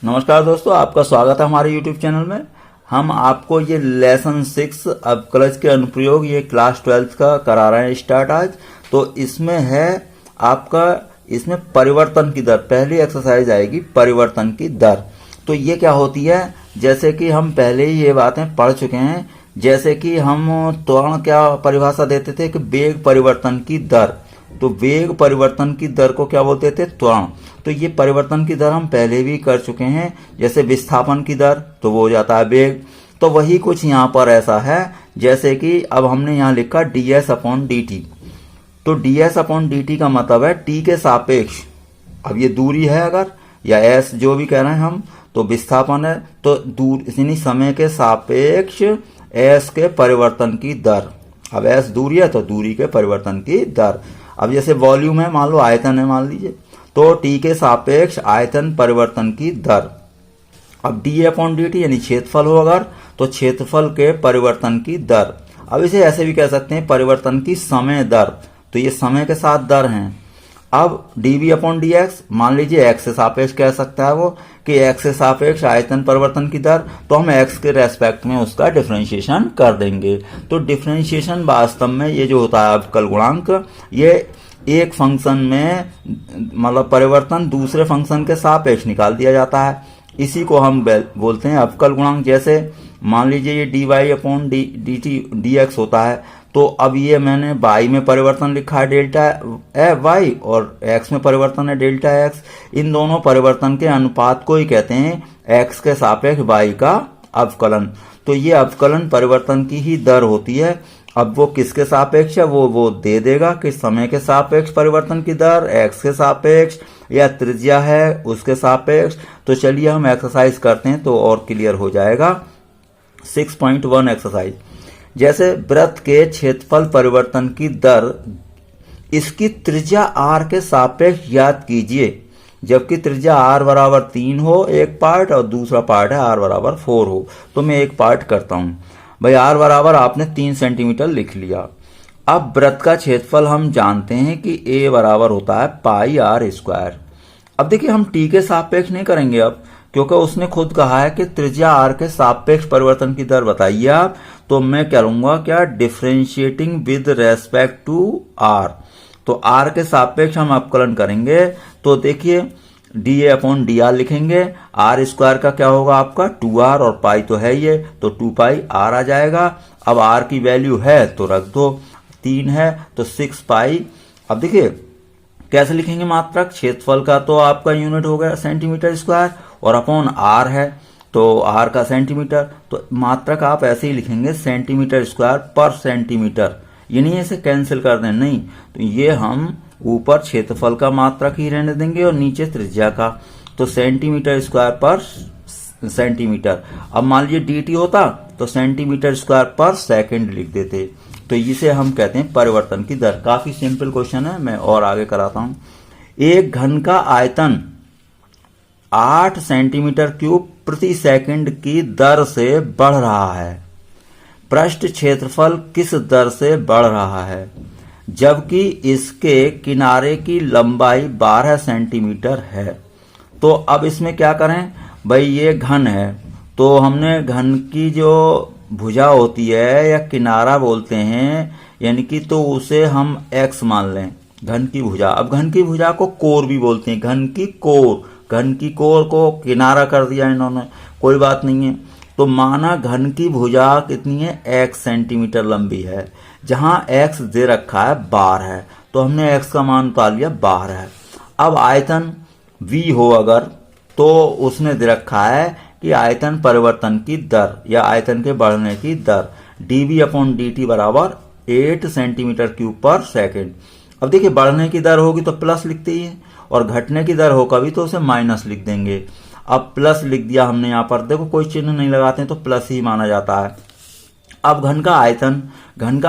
नमस्कार दोस्तों, आपका स्वागत है हमारे YouTube चैनल में। हम आपको ये लेसन 6 अवकलज के अनुप्रयोग ये क्लास 12 का करा रहे हैं स्टार्ट आज। तो इसमें है आपका इसमें परिवर्तन की दर, पहली एक्सरसाइज आएगी परिवर्तन की दर। तो ये क्या होती है, जैसे कि हम पहले ही ये बातें पढ़ चुके हैं। जैसे कि हम त्वरण क्या परिभाषा देते थे कि वेग परिवर्तन की दर, तो वेग परिवर्तन की दर को क्या बोलते थे, त्वरण। तो ये परिवर्तन की दर हम पहले भी कर चुके हैं। जैसे विस्थापन की दर तो वो हो जाता है वेग। तो वही कुछ यहाँ पर ऐसा है, जैसे कि अब हमने यहाँ लिखा ds/dt। तो ds/dt का मतलब है t के सापेक्ष, अब ये दूरी है अगर, या s जो भी कह रहे हैं हम, तो विस्थापन है तो दूर यानी समय के सापेक्ष s के परिवर्तन की दर। अब s दूरी है तो दूरी के परिवर्तन की दर। अब जैसे वॉल्यूम है, मान लो आयतन है मान लीजिए, तो t के सापेक्ष आयतन परिवर्तन की दर। अब d/dt यानी क्षेत्रफल हो अगर, तो क्षेत्रफल के परिवर्तन की दर। अब इसे ऐसे भी कह सकते हैं परिवर्तन की समय दर, तो ये समय के साथ दर हैं। अब dv/dx मान लीजिए x से सापेक्ष कह सकता है वो कि x से सापेक्ष आयतन परिवर्तन की दर, तो हम x के रेस्पेक्ट में उसका डिफरेंशिएशन कर देंगे। तो डिफरेंशिएशन वास्तव में ये जो होता है अवकल गुणांक, ये एक फंक्शन में मतलब परिवर्तन दूसरे फंक्शन के सापेक्ष निकाल दिया जाता है, इसी को हम बोलते हैं अवकल गुणांक। जैसे मान लीजिए ये dy/dt/dx होता है, तो अब ये मैंने y में परिवर्तन लिखा है डेल्टा y और x में परिवर्तन है डेल्टा x। इन दोनों परिवर्तन के अनुपात को ही कहते हैं x के सापेक्ष y का अवकलन। तो ये अवकलन परिवर्तन की ही दर होती है। अब वो किसके सापेक्ष है वो दे देगा कि समय के सापेक्ष परिवर्तन की दर, x के सापेक्ष, या त्रिज्या है उसके सापेक्ष। तो चलिए हम एक्सरसाइज करते हैं तो और क्लियर हो जाएगा। 6.1 एक्सरसाइज, जैसे वृत्त के क्षेत्रफल परिवर्तन की दर, इसकी त्रिज्या r के सापेक्ष ज्ञात कीजिए, जबकि त्रिज्या r बराबर 3 हो एक पार्ट और दूसरा पार्ट है r बराबर 4 हो। तो मैं एक पार्ट करता हूं भाई। r बराबर आपने 3 सेंटीमीटर लिख लिया। अब वृत्त का क्षेत्रफल हम जानते हैं कि a बराबर होता है πr²। अब देखिए हम t के सापेक्ष नहीं करेंगे अब, क्योंकि उसने खुद कहा है कि त्रिज्या r के सापेक्ष परिवर्तन की दर बताइए आप। तो मैं करूंगा क्या, differentiating with respect to r। तो r के सापेक्ष हम अवकलन करेंगे, तो देखिए dA/dr लिखेंगे। r² का क्या होगा आपका 2r, और पाई तो है ये, तो 2πr आ जाएगा। अब r की वैल्यू है तो रख दो, 3 है तो 6π। अब देखिए कैसे लिखेंगे मात्रक, क्षेत्रफल का तो आपका यूनिट हो गया सेंटीमीटर स्क्वायर, और अपॉन r है तो r का सेंटीमीटर, तो मात्रक आप ऐसे ही लिखेंगे सेंटीमीटर स्क्वायर पर सेंटीमीटर। ये नहीं ऐसे कैंसिल कर दें, नहीं, तो ये हम ऊपर क्षेत्रफल का मात्रक ही रहने देंगे और नीचे त्रिज्या का, तो सेंटीमीटर स्क्वायर पर सेंटीमीटर। अब मान लीजिए dt होता तो सेंटीमीटर स्क्वायर पर सेकंड लिख देते। तो इसे हम कहते हैं परिवर्तन की दर। काफी सिंपल क्वेश्चन है, मैं और आगे कराता हूं। एक घन का आयतन 8 सेंटीमीटर क्यूब प्रति सेकंड की दर से बढ़ रहा है। पृष्ठ क्षेत्रफल किस दर से बढ़ रहा है, जबकि इसके किनारे की लंबाई 12 सेंटीमीटर है। तो अब इसमें क्या करें भाई, ये घन है तो हमने घन की जो भुजा होती है या किनारा बोलते हैं, यानी कि तो उसे हम x मान लें, घन की भुजा। अब घन की भुजा को कोर भी बोलते हैं, घन की कोर को किनारा कर दिया इन्होंने, कोई बात नहीं है। तो माना घन की भुजा कितनी है, x सेंटीमीटर लंबी है, जहां x दे रखा है 12 है, तो हमने x का मान उतार लिया 12 है। अब आयतन v हो अगर, तो उसने दे रखा है कि आयतन परिवर्तन की दर या आयतन के बढ़ने की दर dv/dt बराबर 8 सेंटीमीटर क्यूब पर सेकंड। अब देखिए बढ़ने की दर होगी तो प्लस लिखते ही है, और घटने की दर हो कभी तो उसे माइनस लिख देंगे। अब प्लस लिख दिया हमने यहाँ पर, देखो कोई चिन्ह नहीं लगाते हैं तो प्लस ही माना जाता है। अब घन का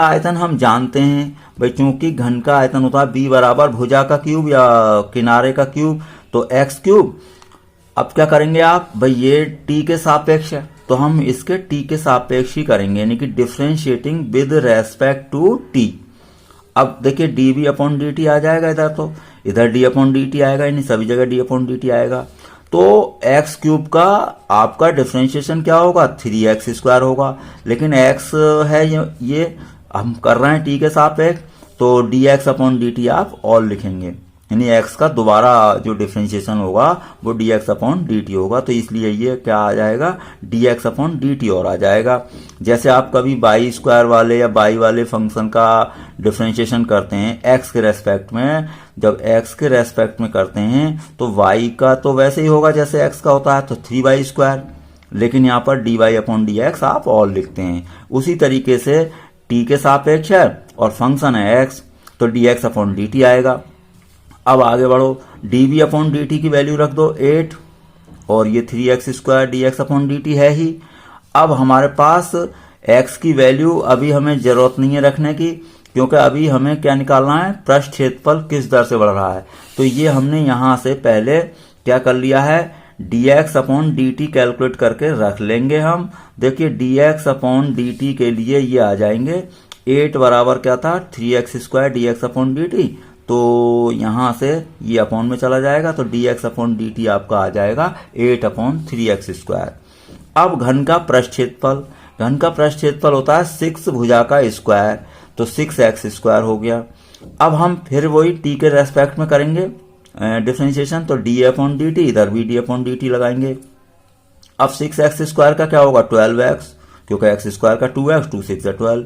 आयतन हम जानते हैं भाई, चूंकि घन का आयतन होता है b बराबर भुजा का क्यूब या किनारे का क्यूब, तो x³। अब क्या करेंगे आप भाई, ये t के सापेक्ष है तो हम इसके t के सापेक्ष ही करेंगे, यानी कि differentiating with respect to t। अब देखिए dv/dt आ जाएगा इधर, तो इधर d/dt आएगा, यानी सभी जगह d/dt आएगा। तो एक्स क्यूब का आपका डिफरेंशिएशन क्या होगा, 3x² होगा। लेकिन x है ये हम कर रहे हैं t के सापेक्ष, तो dx/dt आप और लिखेंगे, यानी x का दोबारा जो डिफरेंशिएशन होगा वो dx/dt होगा। तो इसलिए ये क्या आ जाएगा, dx/dt और आ जाएगा। जैसे आप कभी y² वाले या y वाले फंक्शन का डिफरेंशिएशन करते हैं x के रेस्पेक्ट में, जब x के रेस्पेक्ट में करते हैं तो y का तो वैसे ही होगा जैसे x का होता है, तो 3y², लेकिन यहाँ पर dy/dx आप और लिखते हैं। उसी तरीके से t के सापेक्ष है और फंक्शन है x, तो dx/dt आएगा। अब आगे बढ़ो, dv/dt की वैल्यू रख दो 8 और ये 3x² dx/dt है ही। अब हमारे पास x की वैल्यू अभी हमें जरूरत नहीं है रखने की, क्योंकि अभी हमें क्या निकालना है, पृष्ठ क्षेत्रफल किस दर से बढ़ रहा है। तो ये हमने यहां से पहले क्या कर लिया है, dx/dt कैलकुलेट करके रख लेंगे हम। देखिए dx/dt के लिए ये आ जाएंगे 8 बराबर क्या था, 3x² dx/dt, तो यहां से ये अपॉन में चला जाएगा, तो dx/dt आपका आ जाएगा 8/3x²। अब घन का पृष्ठ क्षेत्रफल, घन का पृष्ठ क्षेत्रफल होता है 6 भुजा का स्क्वायर, तो 6x² हो गया। अब हम फिर वही t के रेस्पेक्ट में करेंगे डिफरेंशिएशन, तो d/dt, इधर भी d/dt लगाएंगे। अब 6x² का क्या होगा, 12x, क्योंकि x² का 2x, 2 6 12।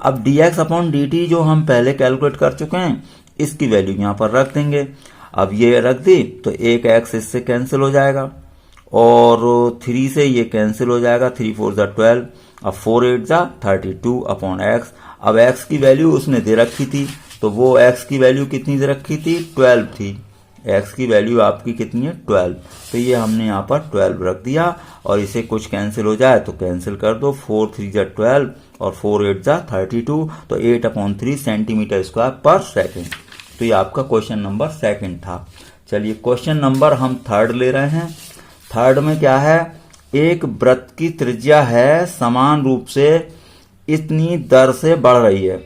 अब dx/dt जो हम पहले कैलकुलेट कर चुके हैं, इसकी वैल्यू यहां पर रख देंगे। अब ये रख दी तो एक x इससे कैंसिल हो जाएगा और 3 से ये कैंसिल हो जाएगा, 3 4 12, अब 4 8 32/x। अब x की वैल्यू उसने दे रखी थी, तो वो x की वैल्यू कितनी दे रखी थी, 12 थी। x की वैल्यू आपकी कितनी है, 12, तो ये हमने यहाँ पर 12 रख दिया और इसे कुछ कैंसिल हो जाए तो कैंसिल कर दो, 4 3 12 और 4 8 32, तो 8/3 cm² पर सेकेंड। तो ये आपका क्वेश्चन नंबर 2 था। चलिए क्वेश्चन नंबर हम 3 ले रहे हैं। 3 में क्या है, एक वृत्त की त्रिज्या है समान रूप से इतनी दर से बढ़ रही है,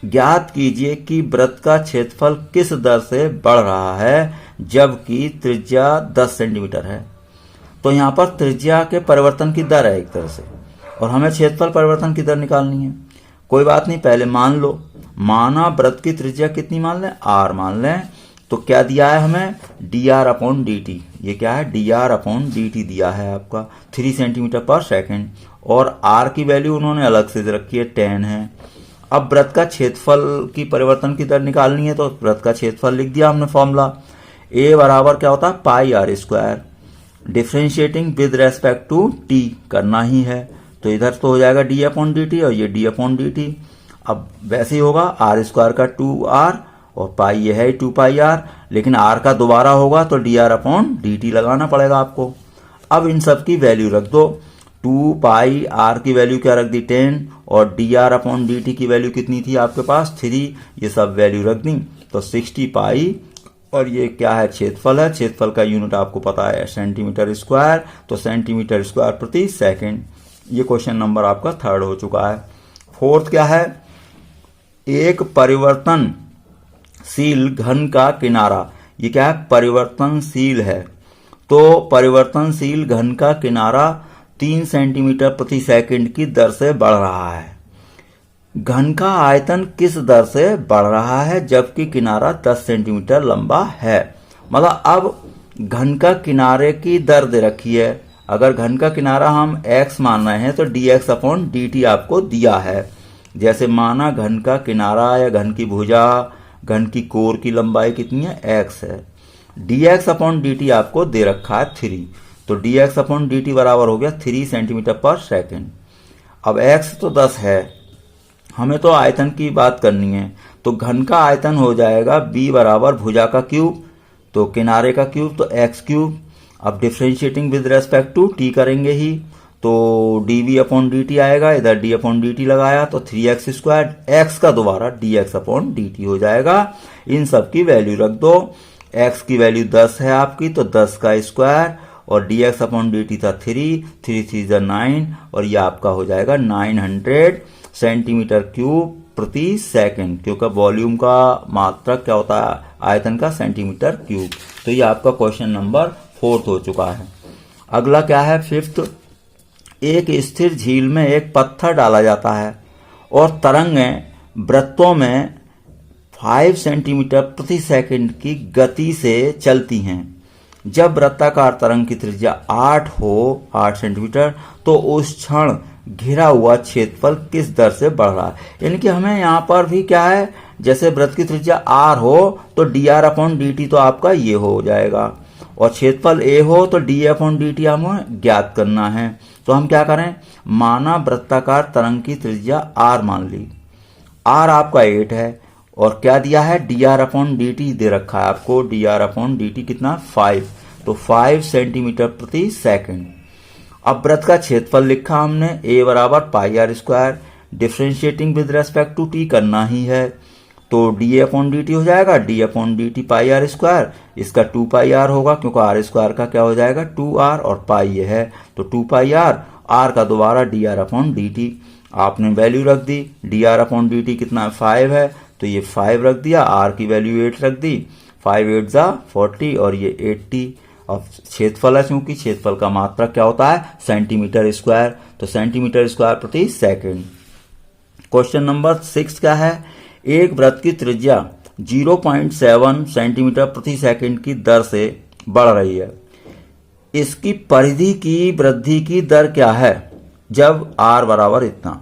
ज्ञात कीजिए कि वृत्त का क्षेत्रफल किस दर से बढ़ रहा है जबकि त्रिज्या 10 सेंटीमीटर है। तो यहाँ पर त्रिज्या के परिवर्तन की दर है एक तरह से, और हमें क्षेत्रफल परिवर्तन की दर निकालनी है। कोई बात नहीं, पहले मान लो, माना वृत्त की त्रिज्या कितनी मान लें, r मान लें, तो क्या दिया है हमें, dr/dt। ये क्या है, dr/dt दिया है आपका 3 सेंटीमीटर पर सेकेंड, और r की वैल्यू उन्होंने अलग से रखी है, 10 है। अब वृत्त का क्षेत्रफल की परिवर्तन की दर निकालनी है, तो वृत्त का क्षेत्रफल लिख दिया हमने फॉर्मूला, a बराबर क्या होता है, πr², differentiating with respect to t करना ही है, तो इधर तो हो जाएगा d/dt और ये d/dt। अब वैसे ही होगा, r² का 2r और पाई ये है 2πr, लेकिन r का दोबारा होगा तो dr/dt लगाना पड़ेगा आपको। अब इन सब की वैल्यू रख दो, 2πr की वैल्यू क्या रख दी, 10, और dr/dt की वैल्यू कितनी थी आपके पास, 3, ये सब वैल्यू रख दी, तो 60π, और ये क्या है, क्षेत्रफल है। क्षेत्रफल का यूनिट आपको पता है cm², तो cm² प्रति सेकेंड। ये क्वेश्चन नंबर आपका 3 हो चुका है। 4th क्या है, एक परिवर्तनशील घन का किनारा, ये क्या है, परिवर्तनशील है, तो परिवर्तनशील घन का किनारा 3 सेंटीमीटर प्रति सेकंड की दर से बढ़ रहा है। घन का आयतन किस दर से बढ़ रहा है जबकि किनारा 10 सेंटीमीटर लंबा है। मतलब अब घन का किनारे की दर दे रखी है, अगर घन का किनारा हम x मान रहे हैं तो dx/dt आपको दिया है। जैसे माना घन का किनारा या घन की भुजा, घन की कोर की लंबाई कितनी है, x है, dx/dt आपको दे रखा है 3, तो dx/dt बराबर हो गया 3 सेंटीमीटर पर सेकेंड। अब x तो 10 है, हमें तो आयतन की बात करनी है, तो घन का आयतन हो जाएगा b बराबर भुजा का क्यूब, तो किनारे का क्यूब, तो x³। अब differentiating with respect to t करेंगे ही, तो dv/dt आएगा, इधर d/dt लगाया तो 3x², x का दोबारा dx/dt हो जाएगा। इन सब की वैल्यू रख दो, x की वैल्यू 10 है आपकी, तो 10 का स्क्वायर, और dx/dt था 3, 3 3 9, और ये आपका हो जाएगा 900 सेंटीमीटर क्यूब प्रति सेकंड, क्योंकि वॉल्यूम का मात्रक क्या होता है, आयतन का सेंटीमीटर क्यूब। तो ये आपका क्वेश्चन नंबर 4 हो चुका है। अगला क्या है 5th, एक स्थिर झील में एक पत्थर डाला जाता है और तरंगें वृत्तों में 5 सेंटीमीटर प्रति सेकंड की गति से चलती हैं। जब वृत्ताकार तरंग की त्रिज्या 8 सेंटीमीटर, तो उस क्षण घिरा हुआ क्षेत्रफल किस दर से बढ़ रहा है। यानी कि हमें यहाँ पर भी क्या है, जैसे वृत्त की त्रिज्या r हो तो dr/dt तो आपका ये हो जाएगा, और क्षेत्रफल a हो तो dA/dt हमें ज्ञात करना है। तो हम क्या करें, माना वृत्ताकार तरंग की त्रिज्या r मान ली, r आपका 8 है और क्या दिया है, dr/dt दे रखा है आपको, dr/dt कितना 5, तो 5 सेंटीमीटर प्रति सेकंड। अब वृत्त का क्षेत्रफल लिखा हमने, a बराबर πr², differentiating with respect to t करना ही है, तो dA/dt हो जाएगा d/dt πr², इसका 2πr होगा क्योंकि r² का क्या हो जाएगा 2r और पाई ये है, तो 2πr, r का दोबारा dr/dt। आपने वैल्यू रख दी, dr/dt कितना 5 है तो ये 5 रख दिया, r की वैल्यू 8 रख दी, 5 8 जा 40 और ये 80। अब क्षेत्रफल है, चूंकि क्षेत्रफल का मात्रक क्या होता है सेंटीमीटर स्क्वायर, तो सेंटीमीटर स्क्वायर प्रति सेकंड। क्वेश्चन नंबर 6 क्या है, एक वृत्त की त्रिज्या 0.7 सेंटीमीटर प्रति सेकंड की दर से बढ़ रही है। इसकी परिधि की वृद्धि की दर क्या है जब r बराबर इतना,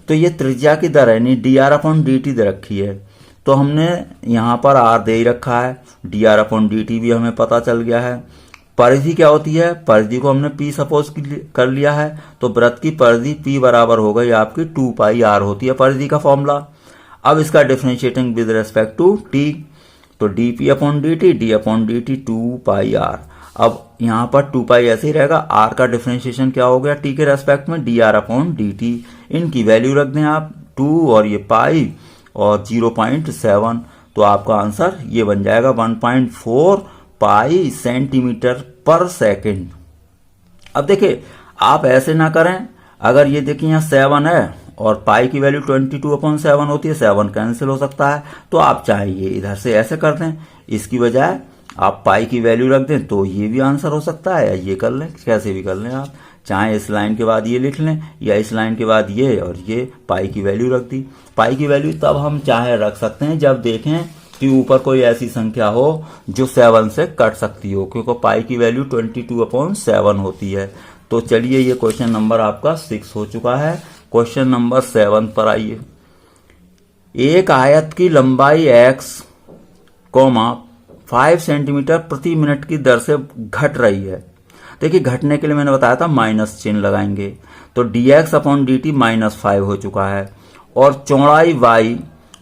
तो ये त्रिज्या की दर है, यानी dr/dt दे रखी है, तो हमने यहाँ पर r दे ही रखा है, dr/dt भी हमें पता चल गया है। परिधि क्या होती है, परिधि को हमने p सपोज कर लिया है, तो वृत्त की परिधि p बराबर हो गई आपकी 2πr होती है परिधि का फॉर्मूला। अब इसका differentiating with respect to t, तो dp/dt d/dt 2πr। अब यहाँ पर 2π ऐसे ही रहेगा, r का डिफरेंशिएशन क्या हो गया t के रेस्पेक्ट में dr/dt, इनकी वैल्यू रख दें आप 2 और ये पाई और 0.7, तो आपका आंसर ये बन जाएगा 1.4 पाई सेंटीमीटर पर सेकंड। अब देखिए आप ऐसे ना करें, अगर ये देखिए यहाँ 7 है और पाई की वैल्यू 22/7 होती है, 7 कैंसिल हो सकता है, तो आप चाहे ये इधर से ऐसे कर दें, इसकी बजाय आप पाई की वैल्यू रख दें तो ये भी आंसर हो सकता है, या ये कर लें, कैसे भी कर लें आप, चाहे इस लाइन के बाद ये लिख लें या इस लाइन के बाद ये, और ये पाई की वैल्यू रख दी। पाई की वैल्यू तब हम चाहे रख सकते हैं जब देखें कि ऊपर कोई ऐसी संख्या हो जो 7 से कट सकती हो, क्योंकि पाई की वैल्यू 22/7 होती है। तो चलिए ये क्वेश्चन नंबर आपका 6 हो चुका है। क्वेश्चन नंबर 7 पर आइए। एक आयत की लंबाई x, 5 सेंटीमीटर प्रति मिनट की दर से घट रही है। देखिए घटने के लिए मैंने बताया था माइनस चिन्ह लगाएंगे, तो dx/dt -5 हो चुका है, और चौड़ाई y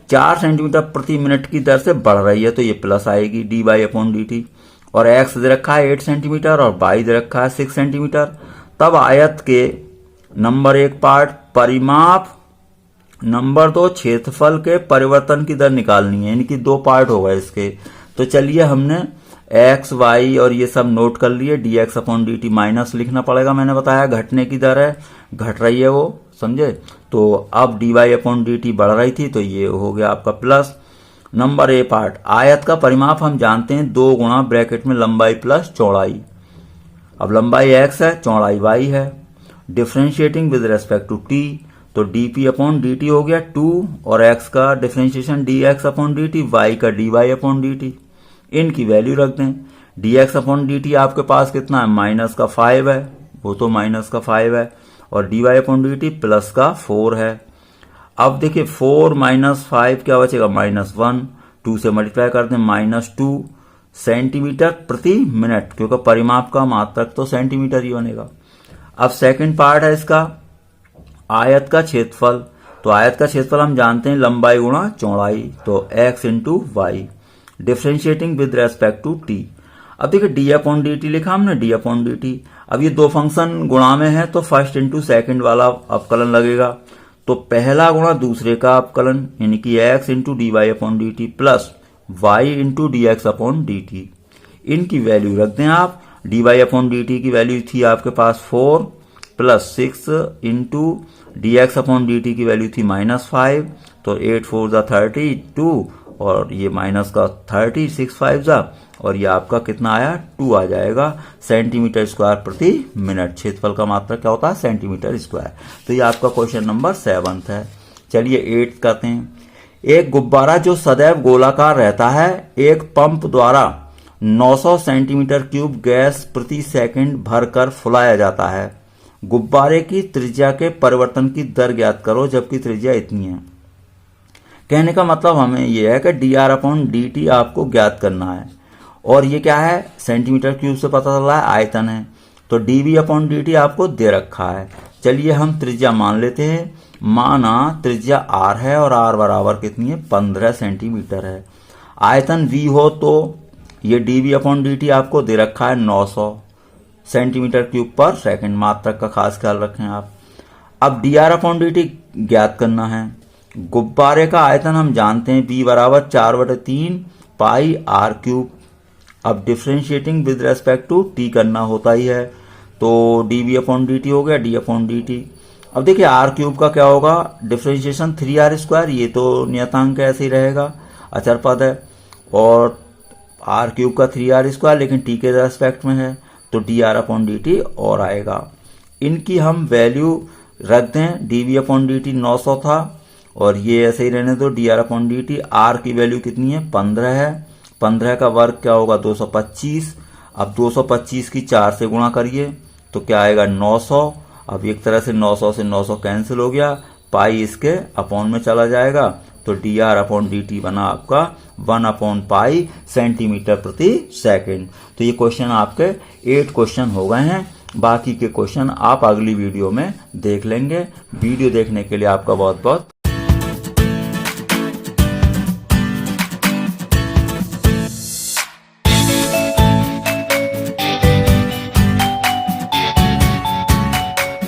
4 सेंटीमीटर प्रति मिनट की दर से बढ़ रही है, तो ये प्लस आएगी dy/dt, और x दे रखा है 8 सेंटीमीटर और y दे रखा है 6 सेंटीमीटर। तब आयत के नंबर 1 पार्ट परिमाप, नंबर 2 क्षेत्रफल के परिवर्तन की दर निकालनी है, यानी कि 2 पार्ट होगा इसके। तो चलिए हमने x y और ये सब नोट कर लिए, dx/dt माइनस लिखना पड़ेगा, मैंने बताया घटने की दर है, घट रही है वो, समझे। तो अब dy/dt बढ़ रही थी, तो ये हो गया आपका प्लस। नंबर ए पार्ट, आयत का परिमाप हम जानते हैं 2 गुणा ब्रैकेट में लंबाई प्लस चौड़ाई। अब लंबाई x है, चौड़ाई y है, differentiating with respect to t, तो dp/dt हो गया 2 और x का डिफरेंशिएशन dx/dt, y का dy/dt, इनकी वैल्यू रख दें। dx/dt आपके पास कितना है, माइनस का 5 है, वो तो माइनस का 5 है, और dy/dt प्लस का 4 है। अब देखिए 4 - 5 क्या बचेगा, -1, 2 से मल्टीप्लाई कर दें, -2 सेंटीमीटर प्रति मिनट, क्योंकि परिमाप का मात्रक तो सेंटीमीटर ही बनेगा। अब सेकंड पार्ट है इसका, आयत का क्षेत्रफल, तो आयत का क्षेत्रफल हम जानते हैं लंबाई गुणा चौड़ाई, तो x × y, differentiating with respect to t। अब देखिए d/dt लिखा हमने, d/dt, अब ये 2 फंक्शन गुणा में है, तो फर्स्ट इंटू सेकेंड वाला अवकलन लगेगा, तो पहला गुणा दूसरे का अवकलन, यानी कि x × dy/dt plus y × dx/dt, इनकी वैल्यू रख दें आप। dy/dt की वैल्यू थी आपके पास 4 प्लस 6 × dx/dt की वैल्यू थी -5, तो 8 4 32, और ये माइनस का 30 6 5 जा, और ये आपका कितना आया 2 आ जाएगा सेंटीमीटर स्क्वायर प्रति मिनट। क्षेत्रफल का मात्रक क्या होता है सेंटीमीटर स्क्वायर। तो ये आपका क्वेश्चन नंबर 7 है। चलिए 8 करते हैं। एक गुब्बारा जो सदैव गोलाकार रहता है एक पंप द्वारा 900 सेंटीमीटर क्यूब गैस प्रति सेकंड भरकर फुलाया जाता है। गुब्बारे की त्रिज्या के परिवर्तन की दर ज्ञात करो जबकि त्रिज्या इतनी है। कहने का मतलब हमें यह है कि dr/dt आपको ज्ञात करना है, और ये क्या है सेंटीमीटर क्यूब से पता चला है आयतन है, तो dv/dt आपको दे रखा है। चलिए हम त्रिज्या मान लेते हैं। माना त्रिज्या r है और r बराबर कितनी है 15 सेंटीमीटर है। आयतन v हो तो ये dv/dt आपको दे रखा है 900 सेंटीमीटर क्यूब पर सेकंड। मात्रक का खास ख्याल रखें आप। अब dr/dt ज्ञात करना है। गुब्बारे का आयतन हम जानते हैं v बराबर 4/3 पाई r क्यूब। अब differentiating with respect to t करना होता ही है, तो dv/dt हो गया d/dt। अब देखिए r क्यूब का क्या होगा डिफ्रेंशिएशन 3r², ये तो नियतांक ऐसे ही रहेगा, अचर पद है, और r क्यूब का 3r², लेकिन t के रेस्पेक्ट में है तो dr/dt और आएगा। इनकी हम वैल्यू रख दें। dv/dt 900 था और ये ऐसे ही रहने दो dr/dt। r की वैल्यू कितनी है 15 है। 15 का वर्ग क्या होगा 225। अब 225 की 4 से गुणा करिए तो क्या आएगा 900। अब एक तरह से 900 से 900 कैंसिल हो गया, पाई इसके अपॉन में चला जाएगा, तो dr/dt बना आपका 1/पाई सेंटीमीटर प्रति सेकंड। तो ये क्वेश्चन आपके 8 क्वेश्चन हो गए हैं। बाकी के क्वेश्चन आप अगली वीडियो में देख लेंगे। वीडियो देखने के लिए आपका बहुत बहुत